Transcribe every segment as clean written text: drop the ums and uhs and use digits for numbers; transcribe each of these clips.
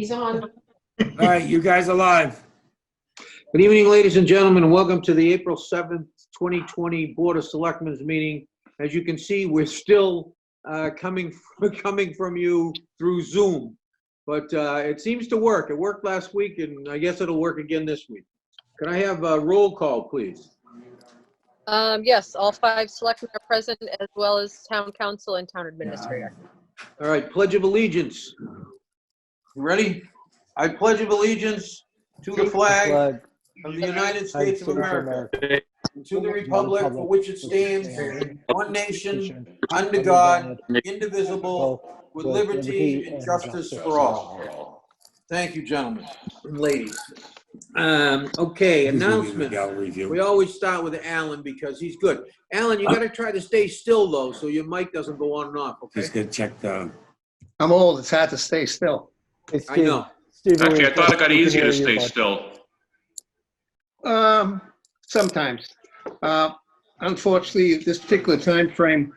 He's on. All right, you guys are live. Good evening, ladies and gentlemen, and welcome to the April 7th, 2020 Board of Selectmen's meeting. As you can see, we're still coming from you through Zoom, but it seems to work. It worked last week, and I guess it'll work again this week. Can I have a roll call, please? Yes, all 5 selectmen are present, as well as town council and town administrator. All right, Pledge of Allegiance. You ready? I pledge of allegiance to the flag of the United States of America, and to the republic for which it stands, one nation, under God, indivisible, with liberty and justice for all. Thank you, gentlemen and ladies. Okay, announcements. We always start with Alan because he's good. Alan, you got to try to stay still, though, so your mic doesn't go on and off, okay? He's gonna check the. I'm old. It's hard to stay still. I know. Actually, I thought it got easier to stay still. Sometimes. Unfortunately, this particular time frame,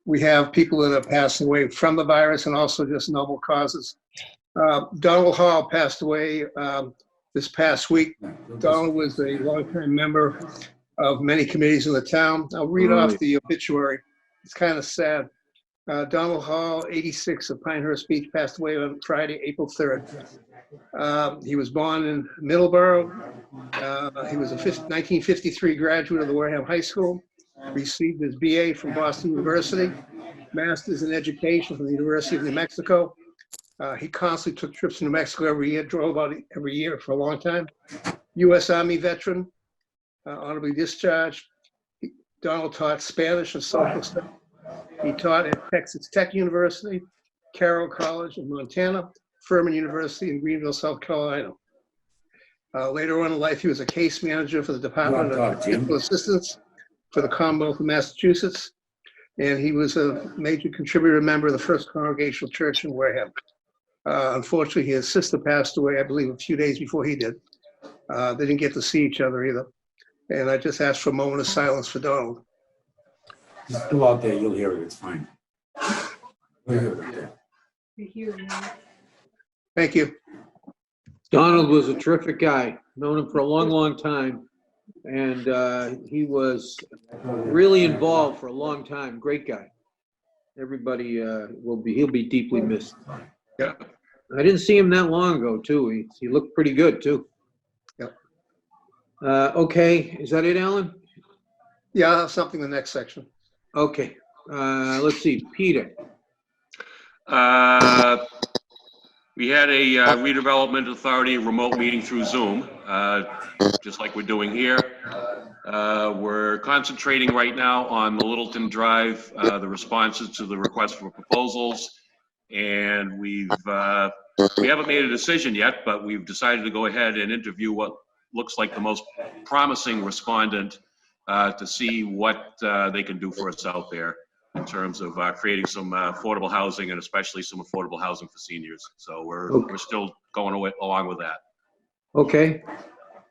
we have people that have passed away from the virus and also just noble causes. Donald Hall passed away this past week. Donald was a longtime member of many committees in the town. I'll read off the obituary. It's kind of sad. Donald Hall, 86 of Pinehurst Beach, passed away on Friday, April 3rd. He was born in Middleborough. He was a 1953 graduate of the Wareham High School, received his BA from Boston University, Master's in Education from the University of New Mexico. He constantly took trips to New Mexico every year, drove out every year for a long time. U.S. Army veteran, honorably discharged. Donald taught Spanish and social studies. He taught at Texas Tech University, Carroll College in Montana, Furman University in Greenville, South Carolina. Later on in life, he was a case manager for the Department of Technical Assistance for the Commonwealth of Massachusetts, and he was a major contributor member of the First Congregational Church in Wareham. Unfortunately, his sister passed away, I believe, a few days before he did. They didn't get to see each other either. And I just asked for a moment of silence for Donald. It's still out there, you'll hear it, it's fine. Thank you. Donald was a terrific guy. Known him for a long, long time. And he was really involved for a long time. Great guy. Everybody he'll be deeply missed. Yeah. I didn't see him that long ago, too. He looked pretty good, too. Yep. Okay, is that it, Alan? Yeah, I'll have something in the next section. Okay, let's see, Peter. We had a redevelopment authority remote meeting through Zoom, just like we're doing here. We're concentrating right now on the Littleton Drive, the responses to the request for proposals. And we haven't made a decision yet, but we've decided to go ahead and interview what looks like the most promising respondent to see what they can do for us out there in terms of creating some affordable housing and especially some affordable housing for seniors. So we're still going along with that. Okay.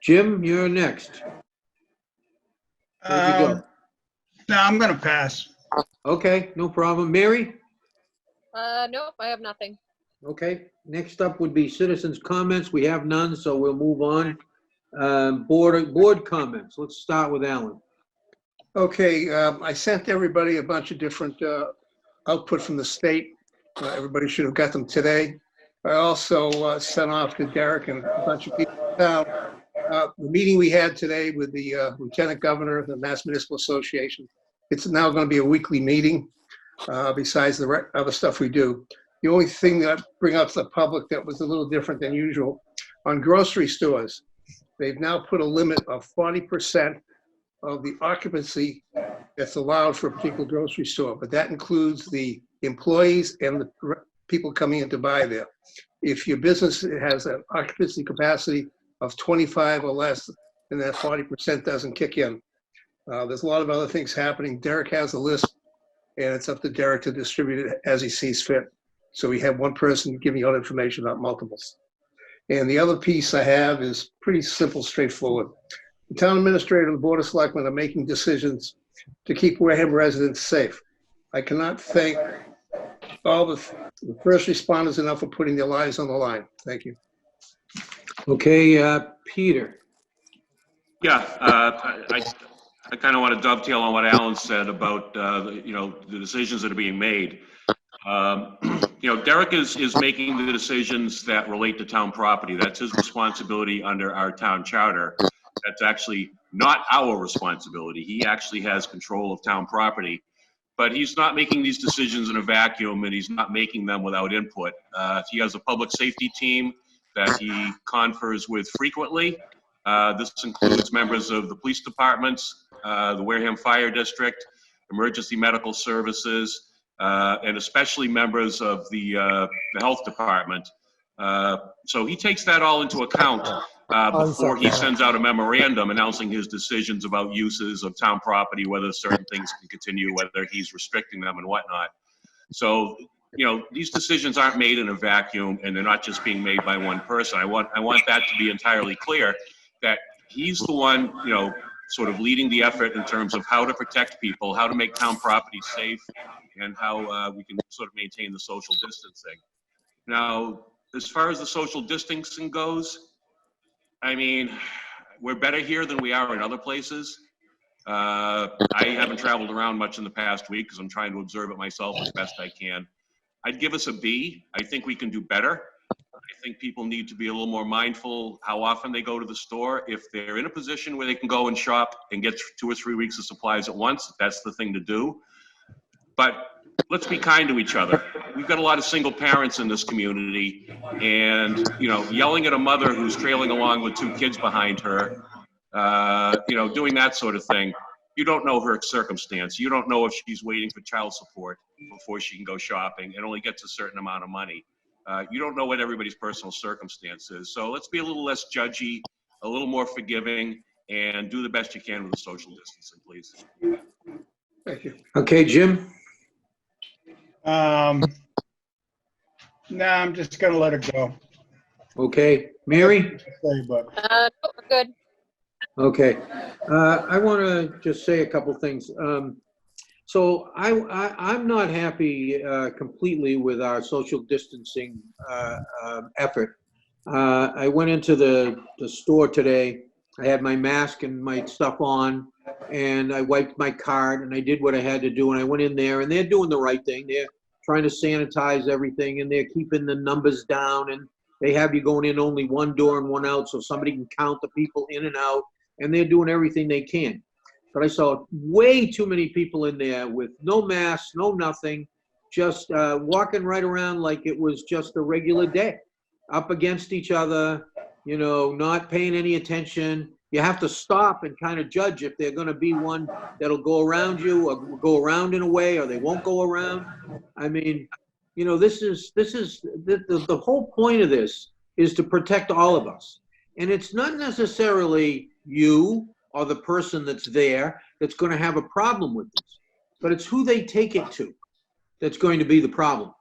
Jim, you're next. Where'd you go? No, I'm going to pass. Okay, no problem. Mary? Nope, I have nothing. Okay. Next up would be citizens' comments. We have none, so we'll move on. Board comments. Let's start with Alan. Okay, I sent everybody a bunch of different output from the state. Everybody should have got them today. I also sent off to Derek and a bunch of people in town. The meeting we had today with the Lieutenant Governor of the Mass Municipal Association, it's now going to be a weekly meeting besides the other stuff we do. The only thing that I bring up to the public that was a little different than usual, on grocery stores, they've now put a limit of 40% of the occupancy that's allowed for a particular grocery store, but that includes the employees and the people coming in to buy there. If your business has an occupancy capacity of 25 or less, then that 40% doesn't kick in. There's a lot of other things happening. Derek has a list, and it's up to Derek to distribute it as he sees fit. So we have one person giving out information about multiples. And the other piece I have is pretty simple, straightforward. The town administrator and the board of selectmen are making decisions to keep Wareham residents safe. I cannot thank all the The first responders enough for putting their lives on the line. Thank you. Okay, Peter. Yeah, I kind of want to dovetail on what Alan said about, the decisions that are being made. Derek is making the decisions that relate to town property. That's his responsibility under our town charter. That's actually not our responsibility. He actually has control of town property. But he's not making these decisions in a vacuum, and he's not making them without input. He has a public safety team that he confers with frequently. This includes members of the police departments, the Wareham Fire District, emergency medical services, and especially members of the health department. So he takes that all into account before he sends out a memorandum announcing his decisions about uses of town property, whether certain things can continue, whether he's restricting them and whatnot. So, these decisions aren't made in a vacuum, and they're not just being made by one person. I want that to be entirely clear, that he's the one, sort of leading the effort in terms of how to protect people, how to make town property safe, and how we can sort of maintain the social distancing. Now, as far as the social distancing goes, I mean, we're better here than we are in other places. I haven't traveled around much in the past week because I'm trying to observe it myself as best I can. I'd give us a B. I think we can do better. I think people need to be a little more mindful how often they go to the store. If they're in a position where they can go and shop and get 2 or 3 weeks of supplies at once, that's the thing to do. But let's be kind to each other. We've got a lot of single parents in this community, and, yelling at a mother who's trailing along with 2 kids behind her, doing that sort of thing. You don't know her circumstance. You don't know if she's waiting for child support before she can go shopping and only gets a certain amount of money. You don't know what everybody's personal circumstance is. So let's be a little less judgy, a little more forgiving, and do the best you can with the social distancing, please. Thank you. Okay, Jim? No, I'm just gonna let it go. Okay, Mary? Say, but No, we're good. Okay, I want to just say a couple things. So I'm not happy completely with our social distancing effort. I went into the store today. I had my mask and my stuff on, and I wiped my card, and I did what I had to do, and I went in there, and they're doing the right thing. They're trying to sanitize everything, and they're keeping the numbers down, and they have you going in only one door and one out so somebody can count the people in and out, and they're doing everything they can. But I saw way too many people in there with no masks, no nothing, just walking right around like it was just a regular day, up against each other, not paying any attention. You have to stop and kind of judge if they're going to be one that'll go around you or go around in a way, or they won't go around. I mean, this is the whole point of this is to protect all of us. And it's not necessarily you or the person that's there that's going to have a problem with this, but it's who they take it to that's going to be the problem.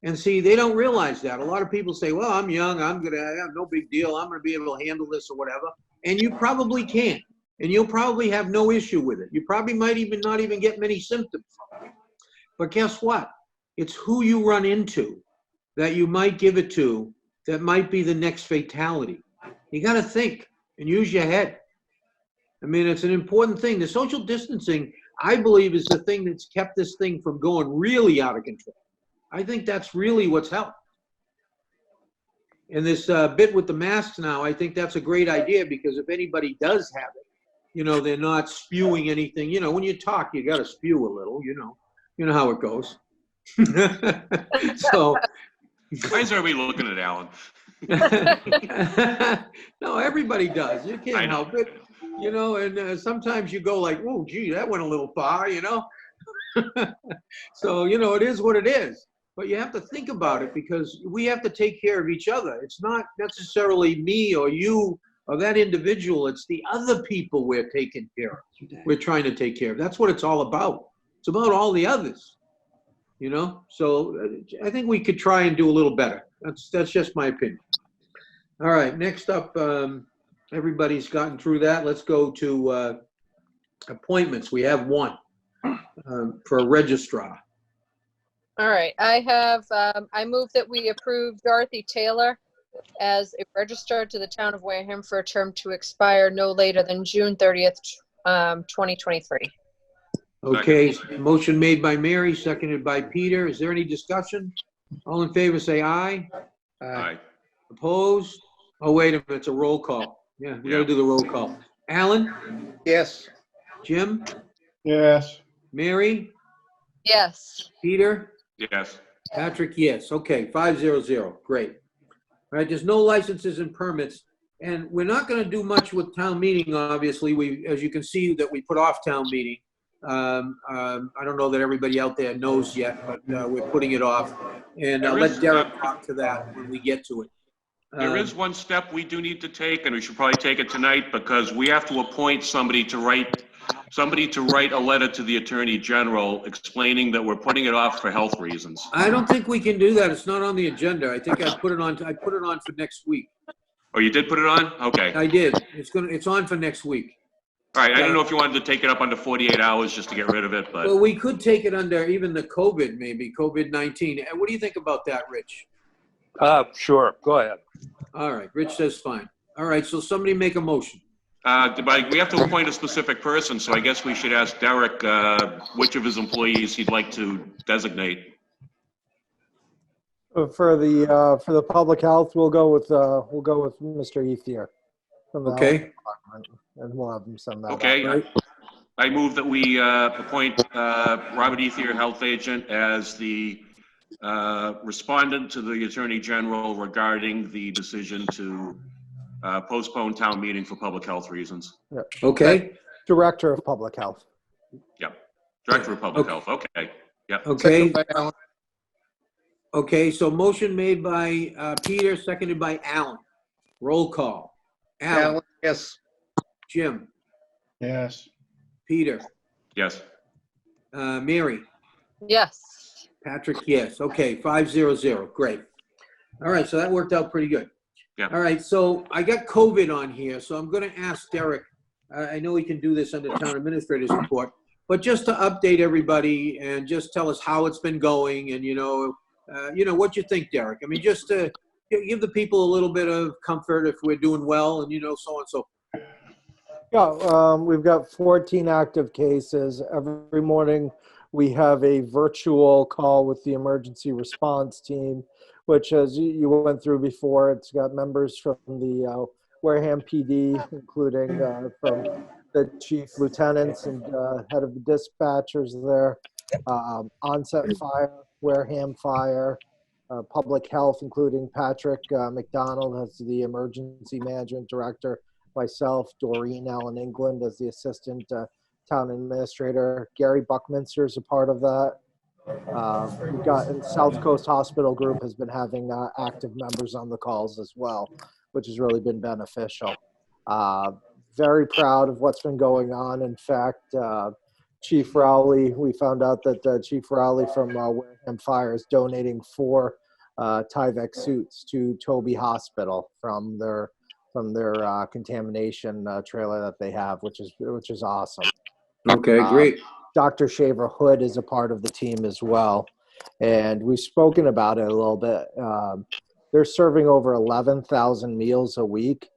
And see, they don't realize that. A lot of people say, well, I'm young, I have no big deal, I'm going to be able to handle this or whatever. And you probably can. And you'll probably have no issue with it. You probably might not even get many symptoms. But guess what? It's who you run into that you might give it to that might be the next fatality. You got to think and use your head. I mean, it's an important thing. The social distancing, I believe, is the thing that's kept this thing from going really out of control. I think that's really what's helped. And this bit with the masks now, I think that's a great idea, because if anybody does have it, they're not spewing anything. When you talk, you got to spew a little, you know how it goes. So. Why is everybody looking at Alan? No, everybody does. You can't help it. And sometimes you go like, oh, gee, that went a little far, So, it is what it is. But you have to think about it, because we have to take care of each other. It's not necessarily me or you or that individual. It's the other people we're taking care of. We're trying to take care of. That's what it's all about. It's about all the others, So I think we could try and do a little better. That's just my opinion. All right, next up, everybody's gotten through that. Let's go to appointments. We have one for a registrar. All right, I have, I move that we approve Dorothy Taylor as a registrar to the town of Wareham for a term to expire no later than June 30th, 2023. Okay, motion made by Mary, seconded by Peter. Is there any discussion? All in favor, say aye. Aye. Opposed? Oh, wait a minute, it's a roll call. Yeah, we gotta do the roll call. Alan? Yes. Jim? Yes. Mary? Yes. Peter? Yes. Patrick, yes. Okay, 500. Great. All right, there's no licenses and permits. And we're not gonna do much with town meeting, obviously. We, as you can see, that we put off town meeting. I don't know that everybody out there knows yet, but we're putting it off. And There let is, Derek talk to that when we get to it. There is one step we do need to take, and we should probably take it tonight, because we have to appoint somebody to write a letter to the Attorney General explaining that we're putting it off for health reasons. I don't think we can do that. It's not on the agenda. I think I put it on for next week. Oh, you did put it on? Okay. I did. It's on for next week. All right, I don't know if you wanted to take it up under 48 hours just to get rid of it, but Well, we could take it under even the COVID, maybe, COVID-19. What do you think about that, Rich? Sure, go ahead. All right, Rich says fine. All right, so somebody make a motion. but we have to appoint a specific person, so I guess we should ask Derek which of his employees he'd like to designate. For the public health, we'll go with Mr. Ethier from the health Okay, department, and we'll have him send that out. Okay, right. I move that we appoint Robert Ethier, health agent, as the respondent to the Attorney General regarding the decision to postpone town meeting for public health reasons. Okay, Director of Public Health. Yep. Director of Public Okay. Health, okay. Yep. okay. Second by Alan. Okay, so motion made by Peter, seconded by Alan. Roll call. Alan, Alan, yes. Jim, Yes. Peter, Yes. Mary, Yes. Patrick, yes. Okay, 500. Great. All right, so that worked out pretty good. Yeah. All right, so I got COVID on here, so I'm going to ask Derek. I know he can do this under town administrator's report, but just to update everybody and just tell us how it's been going and, what you think, Derek. I mean, just to give the people a little bit of comfort if we're doing well and, so on and so forth. Yeah, we've got 14 active cases. Every morning we have a virtual call with the emergency response team, which, as you went through before, it's got members from the Wareham PD, including from the chief lieutenants and head of the dispatchers there, onset fire, Wareham fire, public health, including Patrick McDonald as the emergency management director, myself, Doreen Allen England as the assistant town administrator. Gary Buckminster is a part of that. We've got, and South Coast Hospital Group has been having active members on the calls as well, which has really been beneficial. Very proud of what's been going on. In fact, Chief Rowley, we found out that Chief Rowley from Wareham Fire is donating 4 Tyvek suits to Toby Hospital from their contamination trailer that they have, which is awesome. Okay, great. Dr. Shaver Hood is a part of the team as well, and we've spoken about it a little bit. They're serving over 11,000 meals a week,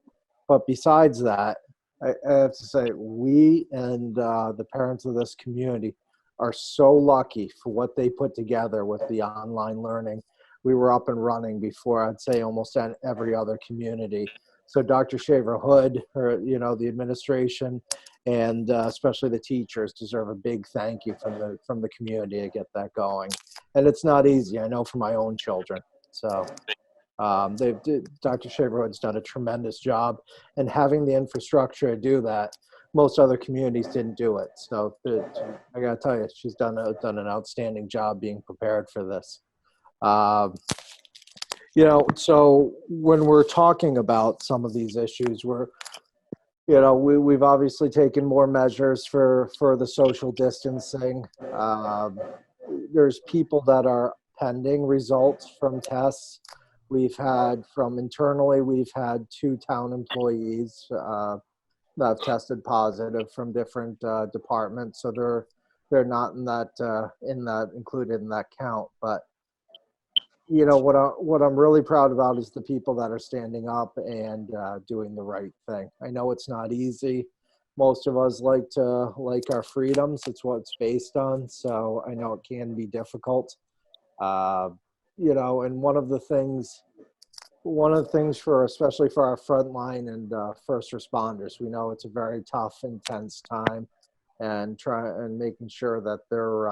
but besides that, I have to say, we and the parents of this community are so lucky for what they put together with the online learning. We were up and running before, I'd say, almost every other community. So Dr. Shaver Hood, or the administration, and especially the teachers deserve a big thank you from the community to get that going. And it's not easy, I know, for my own children. So Dr. Shaver Hood's done a tremendous job, and having the infrastructure to do that, most other communities didn't do it. So I gotta tell you, she's done an outstanding job being prepared for this. So when we're talking about some of these issues, we've obviously taken more measures for the social distancing. There's people that are pending results from tests. We've had internally, we've had 2 town employees that have tested positive from different departments. So they're not in that included in that count. But you know what I'm really proud about is the people that are standing up and doing the right thing. I know it's not easy. Most of us like our freedoms. It's what it's based on. So I know it can be difficult. You know, and one of the things especially for our frontline and first responders, we know it's a very tough, intense time, and making sure that they're,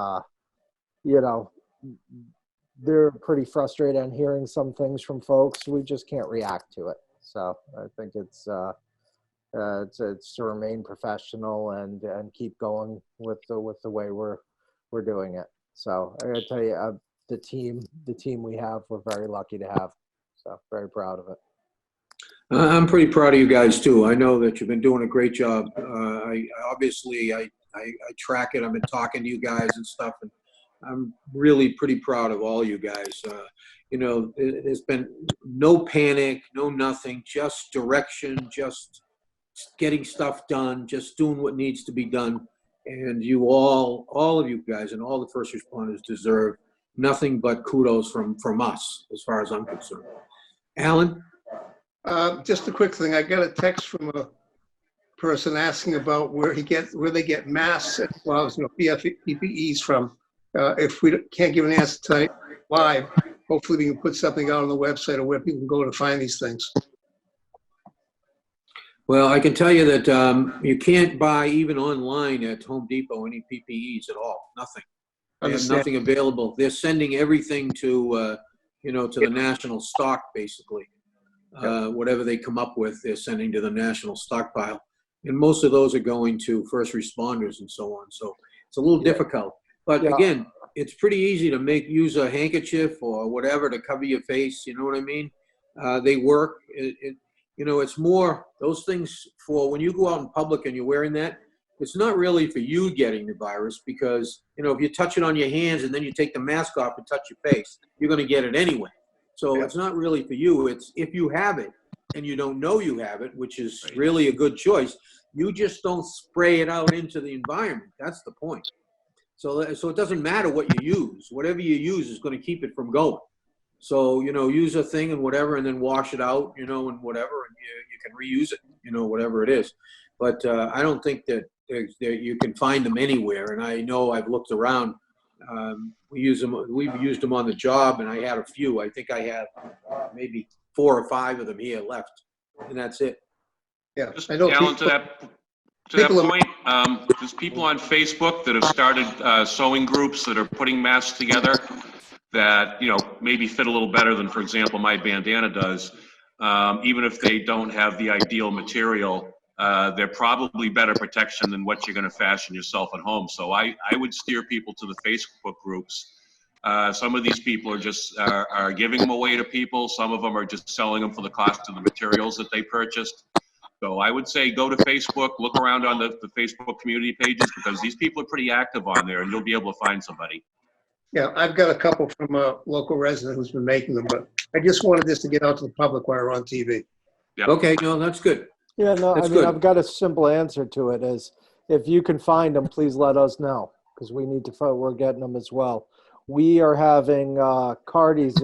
you know, they're pretty frustrated on hearing some things from folks. We just can't react to it. So I think it's to remain professional and keep going with the way we're doing it. So I gotta tell you, the team we have, we're very lucky to have. So very proud of it. I'm pretty proud of you guys too. I know that you've been doing a great job. I track it. I've been talking to you guys and stuff, and I'm really pretty proud of all you guys. You know, there's been no panic, no nothing, just direction, just getting stuff done, just doing what needs to be done. And you all of you guys and all the first responders deserve nothing but kudos from us, as far as I'm concerned. Alan? Just a quick thing. I got a text from a person asking about where they get masks and gloves, PPEs from. If we can't give an answer tonight live, hopefully we can put something out on the website of where people can go to find these things. Well, I can tell you that you can't buy even online at Home Depot any PPEs at all. Nothing. They have nothing available. They're sending everything to the national stock, basically. Whatever they come up with, they're sending to the national stockpile. And most of those are going to first responders and so on. So it's a little difficult. But again, it's pretty easy to use a handkerchief or whatever to cover your face. You know what I mean? They work. It's more those things for when you go out in public and you're wearing that. It's not really for you getting the virus because, if you touch it on your hands and then you take the mask off and touch your face, you're going to get it anyway. So it's not really for you. It's if you have it and you don't know you have it, which is really a good choice, you just don't spray it out into the environment. That's the point. So it doesn't matter what you use. Whatever you use is going to keep it from going. So, use a thing and whatever, and then wash it out, and whatever, and you can reuse it, whatever it is. But I don't think that you can find them anywhere. And I know I've looked around. We've used them on the job, and I had a few. I think I have maybe 4 or 5 of them here left, and that's it. Yeah, Just, I know. Alan, to that point, there's people on Facebook that have started sewing groups that are putting masks together that, maybe fit a little better than, for example, my bandana does. Even if they don't have the ideal material, they're probably better protection than what you're going to fashion yourself at home. So I would steer people to the Facebook groups. Some of these people are giving them away to people. Some of them are just selling them for the cost of the materials that they purchased. So I would say go to Facebook, look around on the Facebook community pages, because these people are pretty active on there and you'll be able to find somebody. Yeah, I've got a couple from a local resident who's been making them, but I just wanted this to get out to the public while we're on TV. Yep. Okay, no, that's good. Yeah, no, That's I mean, good. I've got a simple answer to it is if you can find them, please let us know because we need to find, we're getting them as well. We are having Cardi's,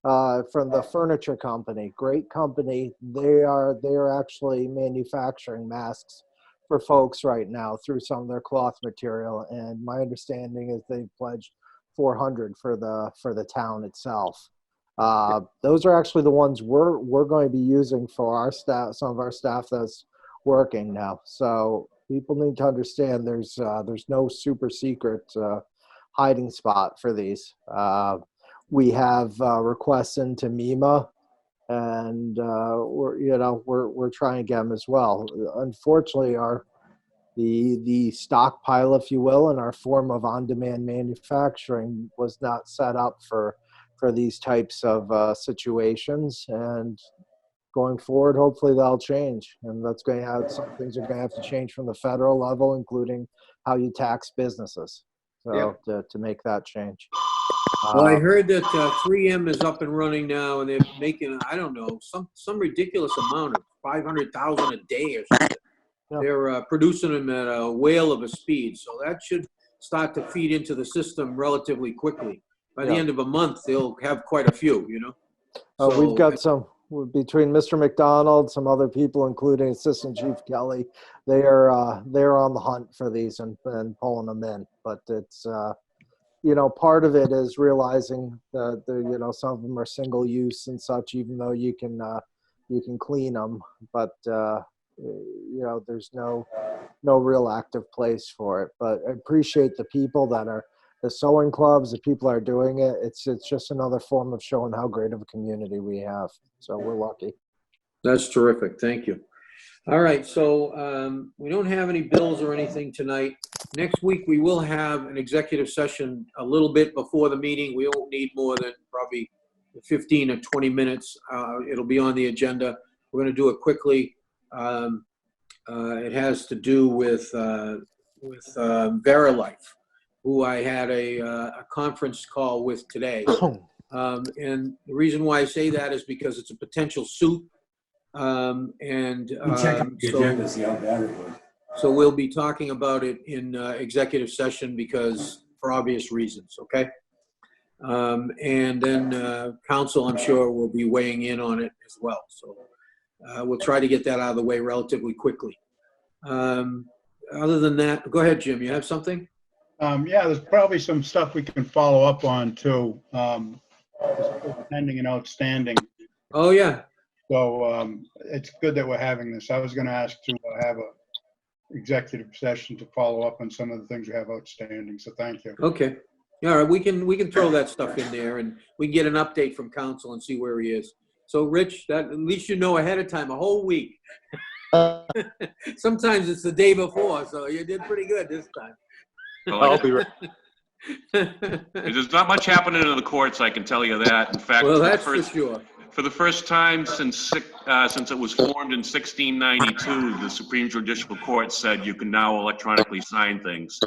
from the furniture company, great company. They are actually manufacturing masks for folks right now through some of their cloth material. And my understanding is they've pledged 400 for the town itself. Those are actually the ones we're going to be using for our staff, some of our staff that's working now. So people need to understand there's no super secret hiding spot for these. We have requests into MEMA, and we're trying to get them as well. Unfortunately, the stockpile, if you will, and our form of on-demand manufacturing was not set up for these types of situations. And going forward, hopefully that'll change. And that's going to have, some things are going to have to change from the federal level, including how you tax businesses. So to make that change. Well, I heard that 3M is up and running now, and they're making, I don't know, some ridiculous amount of 500,000 a day or something. Yeah. They're producing them at a whale of a speed, so that should start to feed into the system relatively quickly. By the Yeah. end of a month, they'll have quite a few, you know? We've So- got some, between Mr. McDonald, some other people, including Assistant Chief Kelly, they're on the hunt for these and pulling them in. But it's, part of it is realizing that some of them are single use and such, even though you can clean them, but there's no real active place for it. But I appreciate the people that are the sewing clubs, the people are doing it. It's just another form of showing how great of a community we have. So we're lucky. That's terrific. Thank you. All right, so we don't have any bills or anything tonight. Next week, we will have an executive session a little bit before the meeting. We won't need more than probably 15 or 20 minutes. It'll be on the agenda. We're going to do it quickly. It has to do with Verilife, who I had a conference call with today. And the reason why I say that is because it's a potential suit. You check out the agenda, see how bad it was. So we'll be talking about it in executive session because for obvious reasons, okay? And then council, I'm sure, will be weighing in on it as well. So we'll try to get that out of the way relatively quickly. Other than that, go ahead, Jim, you have something? Yeah, there's probably some stuff we can follow up on too. Pending and outstanding. Oh, yeah. So it's good that we're having this. I was going to ask to have a executive session to follow up on some of the things we have outstanding. So thank you. Okay. All right, we can throw that stuff in there and we can get an update from council and see where he is. So Rich, that at least you know ahead of time, a whole week. Sometimes it's the day before, so you did pretty good this time. Well, I'll be ready. there's not much happening in the courts, I can tell you that. In fact, Well, that's for sure. for the first time since it was formed in 1692, the Supreme Judicial Court said you can now electronically sign things.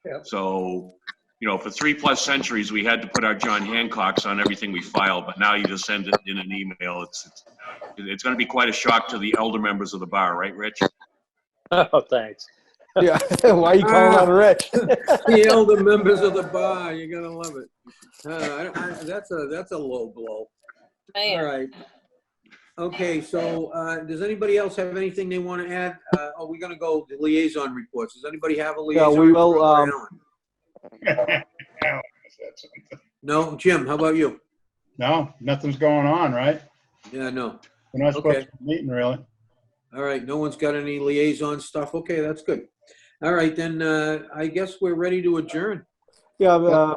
Yep. So, for 3+ centuries, we had to put our John Hancocks on everything we filed, but now you just send it in an email. It's going to be quite a shock to the elder members of the bar, right, Rich? Oh, thanks. Yeah. Why are you calling on Rich? The elder members of the bar, you're gonna love it. That's a low blow. All right. Okay, so does anybody else have anything they want to add? We're gonna go to liaison reports. Does anybody have a liaison? Yeah, we will. report for Alan? No, Jim, how about you? No, nothing's going on, right? Yeah, no. We're not supposed Okay. to be meeting, really. All right, no one's got any liaison stuff. Okay, that's good. All right, then I guess we're ready to adjourn. Yeah,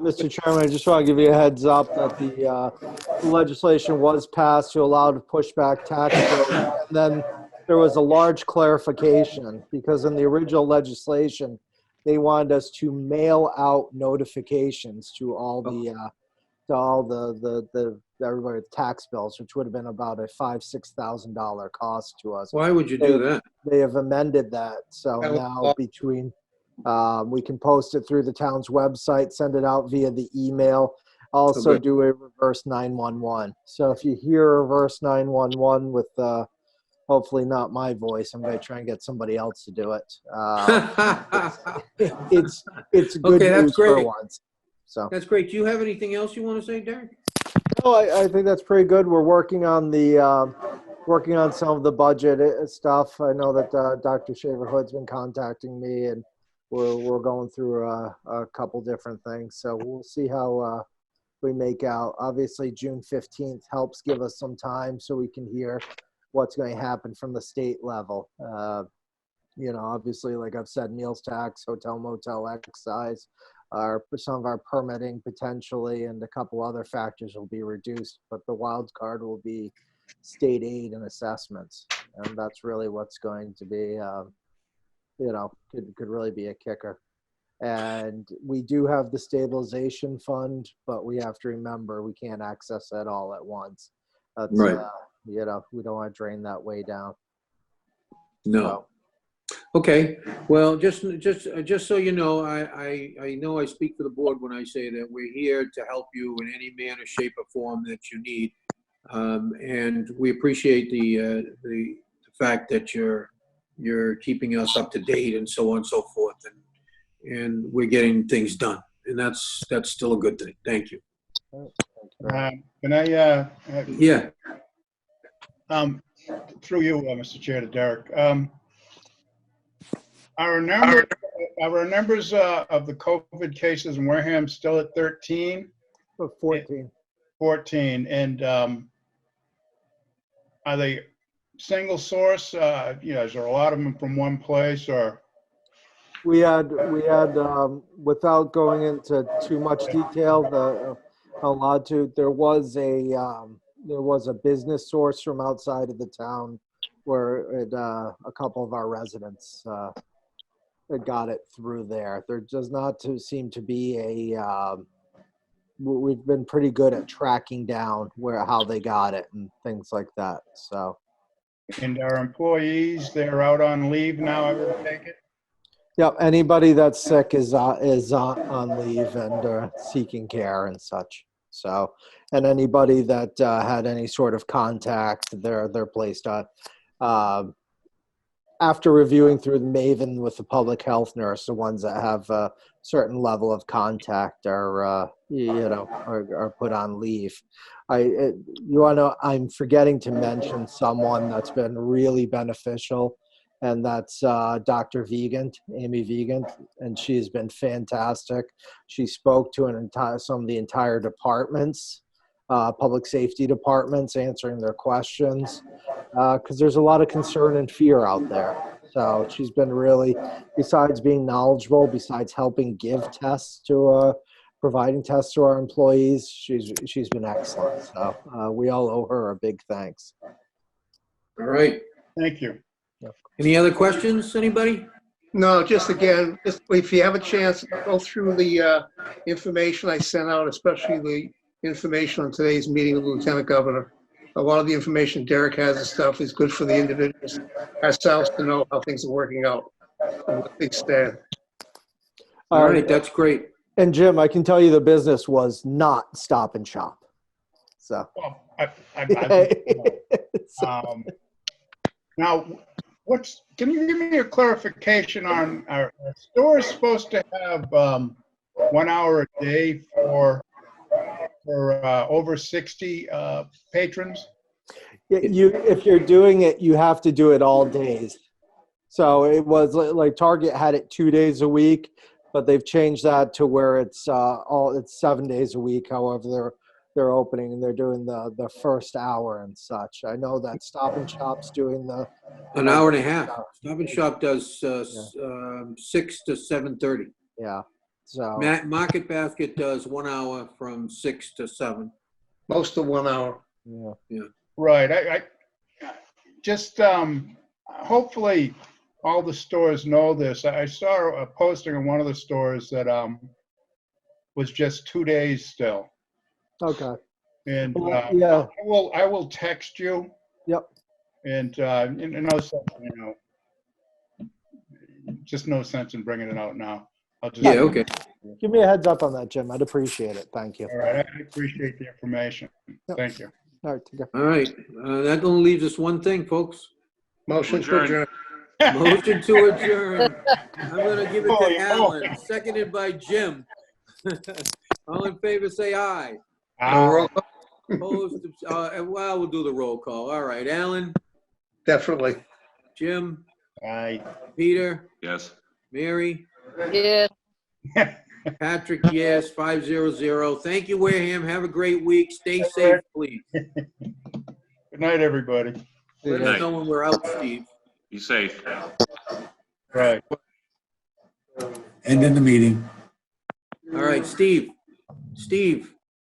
Mr. Chairman, I just want to give you a heads up that the legislation was passed to allow to push back tax bills. And then there was a large clarification because in the original legislation, they wanted us to mail out notifications to all the everybody with tax bills, which would have been about a $5,000-6,000 cost to us. Why would you do that? They have amended that. So now between, we can post it through the town's website, send it out via the email, also good. do a reverse 911. So if you hear a reverse 911 with, hopefully not my voice, I'm going to try and get somebody else to do it. It's good Okay, that's news for great. once. So. That's great. Do you have anything else you want to say, Derek? No, I think that's pretty good. We're working on some of the budget stuff. I know that Dr. Shaver-Hood's been contacting me, and we're going through a couple different things. So we'll see how we make out. Obviously, June 15th helps give us some time so we can hear what's going to happen from the state level. Obviously, like I've said, meals tax, hotel, motel, excise, some of our permitting potentially, and a couple other factors will be reduced, but the wild card will be state aid and assessments. And that's really what's going to be, could really be a kicker. And we do have the stabilization fund, but we have to remember we can't access that all at once. That's, Right. We don't want to drain that way down. No. So, Okay, well, just so you know, I know I speak for the board when I say that we're here to help you in any manner, shape, or form that you need. And we appreciate the fact that you're keeping us up to date and so on and so forth. and we're getting things done. And that's still a good thing. Thank you. Can I, Yeah. through you, Mr. Chair, to Derek. Are numbers of the COVID cases in Wareham still at 13? 14. 14, and are they single source? Is there a lot of them from one place, or? We had, without going into too much detail, allowed to, there was a business source from outside of the town where a couple of our residents got it through there. There does not seem to be we've been pretty good at tracking down how they got it and things like that. So. And our employees, they're out on leave now, I would take it? Yep, anybody that's sick is on leave and seeking care and such. So, and anybody that had any sort of contact, they're placed on. After reviewing through the Maven with the public health nurse, the ones that have a certain level of contact are put on leave. I'm forgetting to mention someone that's been really beneficial, and that's Dr. Vigant, Amy Vigant, and she's been fantastic. She spoke to some of the entire departments, public safety departments, answering their questions, because there's a lot of concern and fear out there. So she's been really, besides being knowledgeable, besides helping give tests to providing tests to our employees, she's been excellent. So we all owe her a big thanks. All right. Thank you. Any other questions, anybody? No, just again, if you have a chance, go through the information I sent out, especially the information on today's meeting with the Lieutenant Governor. A lot of the information Derek has and stuff is good for the individuals ourselves to know how things are working out and what things stand. All right, that's great. And Jim, I can tell you the business was not Stop and Shop. So. Well, now, can you give me a clarification on, are stores supposed to have 1 hour a day for over 60 patrons? If you're doing it, you have to do it all days. So it was like Target had it 2 days a week, but they've changed that to where it's 7 days a week. However, they're opening and they're doing the first hour and such. I know that Stop and Shop's doing an hour and a half. Stop and Shop does 6 to 7:30. Yeah. So Market Basket does 1 hour from 6 to 7. Most of 1 hour. Yeah. Right. I just hopefully all the stores know this. I saw a posting in one of the stores that was just 2 days still. Okay. And yeah. I will text you. Yep. And no sense, just no sense in bringing it out now. I'll just Okay. Give me a heads up on that, Jim. I'd appreciate it. Thank you. All right, I appreciate the information. Yep. Thank you. All right. Take care. All right. That only leaves us one thing, folks. Motion to adjourn. Motion to adjourn. I'm going to give it Holy to Alan, seconded by Jim. All in favor, say aye. Opposed? Well, we'll do the roll call. All right, Alan, Definitely. Jim, Aye. Peter, Yes. Mary, Yeah. Patrick, yes, 500. Thank you, Wareham. Have a great week. Stay safe, please. Good night, everybody. Let us know when we're out, Steve. Be safe. Right. End in the meeting. All right, Steve. Steve.